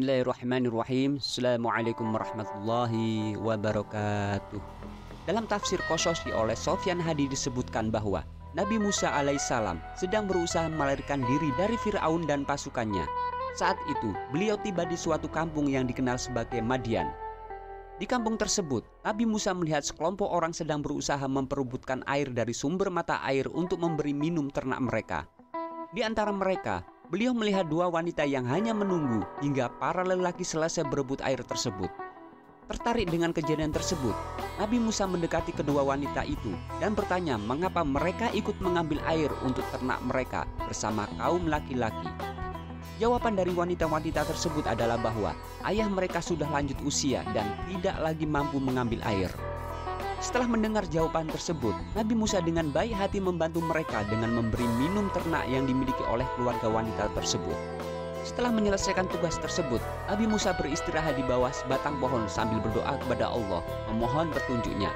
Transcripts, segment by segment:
Bismillahirrahmanirrahim. Assalamualaikum warahmatullahi wabarakatuh. Dalam tafsir Qasasi oleh Sofyan Hadi disebutkan bahwa Nabi Musa alaihissalam sedang berusaha melarikan diri dari Fir'aun dan pasukannya. Saat itu beliau tiba di suatu kampung yang dikenal sebagai Madian. Di kampung tersebut, Nabi Musa melihat sekelompok orang sedang berusaha memperebutkan air dari sumber mata air untuk memberi minum ternak mereka. Di antara mereka, beliau melihat dua wanita yang hanya menunggu hingga para lelaki selesai berebut air tersebut. Tertarik dengan kejadian tersebut, Nabi Musa mendekati kedua wanita itu dan bertanya mengapa mereka ikut mengambil air untuk ternak mereka bersama kaum laki-laki. Jawaban dari wanita-wanita tersebut adalah bahwa ayah mereka sudah lanjut usia dan tidak lagi mampu mengambil air. Setelah mendengar jawaban tersebut, Nabi Musa dengan baik hati membantu mereka dengan memberi minum ternak yang dimiliki oleh keluarga wanita tersebut. Setelah menyelesaikan tugas tersebut, Nabi Musa beristirahat di bawah sebatang pohon sambil berdoa kepada Allah, memohon petunjuknya.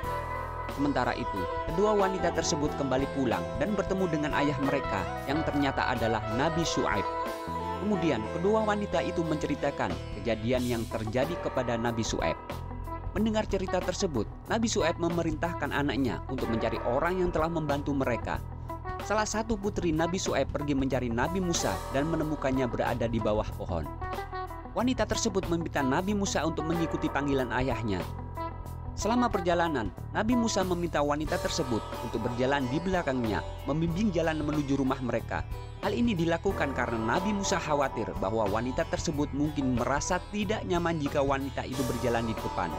Sementara itu, kedua wanita tersebut kembali pulang dan bertemu dengan ayah mereka yang ternyata adalah Nabi Syu'aib. Kemudian, kedua wanita itu menceritakan kejadian yang terjadi kepada Nabi Syu'aib. Mendengar cerita tersebut, Nabi Syu'aib memerintahkan anaknya untuk mencari orang yang telah membantu mereka. Salah satu putri Nabi Syu'aib pergi mencari Nabi Musa dan menemukannya berada di bawah pohon. Wanita tersebut meminta Nabi Musa untuk mengikuti panggilan ayahnya. Selama perjalanan, Nabi Musa meminta wanita tersebut untuk berjalan di belakangnya, membimbing jalan menuju rumah mereka. Hal ini dilakukan karena Nabi Musa khawatir bahwa wanita tersebut mungkin merasa tidak nyaman jika wanita itu berjalan di depan.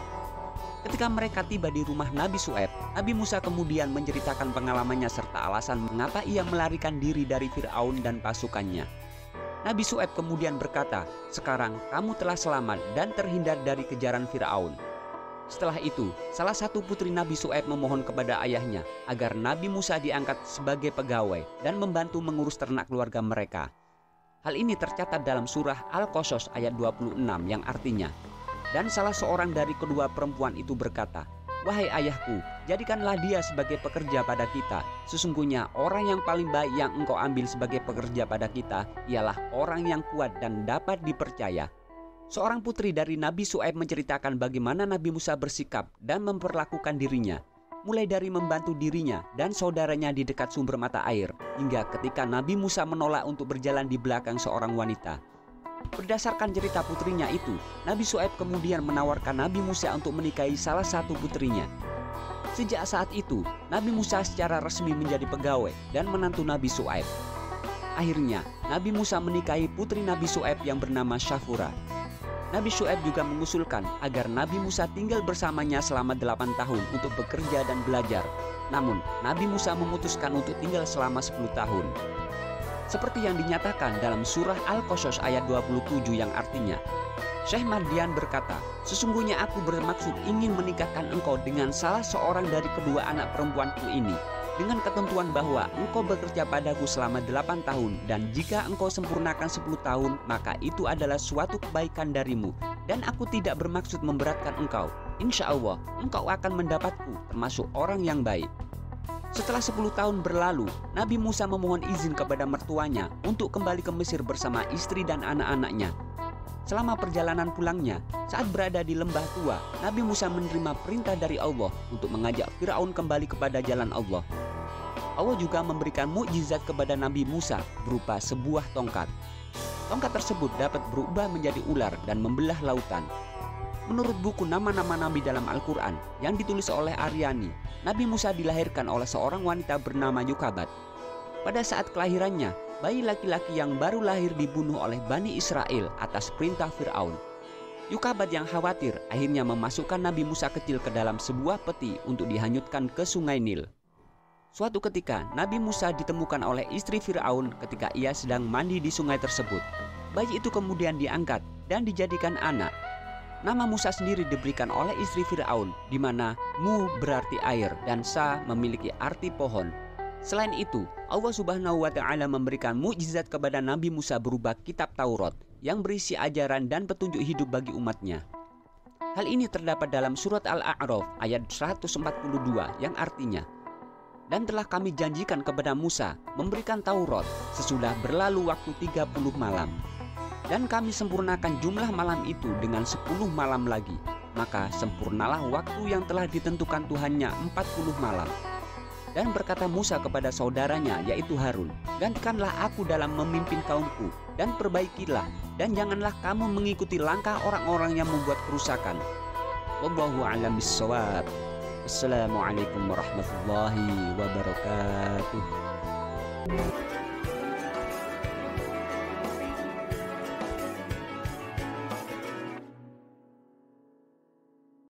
Ketika mereka tiba di rumah Nabi Syu'aib, Nabi Musa kemudian menceritakan pengalamannya serta alasan mengapa ia melarikan diri dari Fir'aun dan pasukannya. Nabi Syu'aib kemudian berkata, "Sekarang kamu telah selamat dan terhindar dari kejaran Fir'aun." Setelah itu, salah satu putri Nabi Syu'aib memohon kepada ayahnya agar Nabi Musa diangkat sebagai pegawai dan membantu mengurus ternak keluarga mereka. Hal ini tercatat dalam surah Al-Qasas ayat 26 yang artinya, dan salah seorang dari kedua perempuan itu berkata, "Wahai ayahku, jadikanlah dia sebagai pekerja pada kita. Sesungguhnya orang yang paling baik yang engkau ambil sebagai pekerja pada kita ialah orang yang kuat dan dapat dipercaya." Seorang putri dari Nabi Syu'aib menceritakan bagaimana Nabi Musa bersikap dan memperlakukan dirinya, mulai dari membantu dirinya dan saudaranya di dekat sumber mata air, hingga ketika Nabi Musa menolak untuk berjalan di belakang seorang wanita. Berdasarkan cerita putrinya itu, Nabi Syu'aib kemudian menawarkan Nabi Musa untuk menikahi salah satu putrinya. Sejak saat itu, Nabi Musa secara resmi menjadi pegawai dan menantu Nabi Syu'aib. Akhirnya, Nabi Musa menikahi putri Nabi Syu'aib yang bernama Syafura. Nabi Syu'aib juga mengusulkan agar Nabi Musa tinggal bersamanya selama 8 tahun untuk bekerja dan belajar. Namun, Nabi Musa memutuskan untuk tinggal selama 10 tahun. Seperti yang dinyatakan dalam surah Al-Qasas ayat 27 yang artinya, Syekh Mardian berkata, "Sesungguhnya aku bermaksud ingin menikahkan engkau dengan salah seorang dari kedua anak perempuanku ini, dengan ketentuan bahwa engkau bekerja padaku selama 8 tahun, dan jika engkau sempurnakan 10 tahun, maka itu adalah suatu kebaikan darimu, dan aku tidak bermaksud memberatkan engkau. Insya Allah, engkau akan mendapatku termasuk orang yang baik." Setelah 10 tahun berlalu, Nabi Musa memohon izin kepada mertuanya untuk kembali ke Mesir bersama istri dan anak-anaknya. Selama perjalanan pulangnya, saat berada di lembah tua, Nabi Musa menerima perintah dari Allah untuk mengajak Fir'aun kembali kepada jalan Allah. Allah juga memberikan mukjizat kepada Nabi Musa berupa sebuah tongkat. Tongkat tersebut dapat berubah menjadi ular dan membelah lautan. Menurut buku nama-nama Nabi dalam Al-Quran yang ditulis oleh Aryani, Nabi Musa dilahirkan oleh seorang wanita bernama Yukabat. Pada saat kelahirannya, bayi laki-laki yang baru lahir dibunuh oleh Bani Israel atas perintah Fir'aun. Yukabat yang khawatir akhirnya memasukkan Nabi Musa kecil ke dalam sebuah peti untuk dihanyutkan ke sungai Nil. Suatu ketika, Nabi Musa ditemukan oleh istri Fir'aun ketika ia sedang mandi di sungai tersebut. Bayi itu kemudian diangkat dan dijadikan anak. Nama Musa sendiri diberikan oleh istri Fir'aun, di mana Mu berarti air dan Sa memiliki arti pohon. Selain itu, Allah Subhanahu wa Ta'ala memberikan mukjizat kepada Nabi Musa berupa kitab Taurat yang berisi ajaran dan petunjuk hidup bagi umatnya. Hal ini terdapat dalam surat Al-A'raf ayat 142 yang artinya, "Dan telah kami janjikan kepada Musa memberikan Taurat sesudah berlalu waktu 30 malam." Dan kami sempurnakan jumlah malam itu dengan 10 malam lagi. Maka sempurnalah waktu yang telah ditentukan Tuhannya 40 malam. Dan berkata Musa kepada saudaranya yaitu Harun, gantikanlah aku dalam memimpin kaumku dan perbaikilah, dan janganlah kamu mengikuti langkah orang-orang yang membuat kerusakan. Wallahu a'lam bishawab. Wassalamualaikum warahmatullahi wabarakatuh.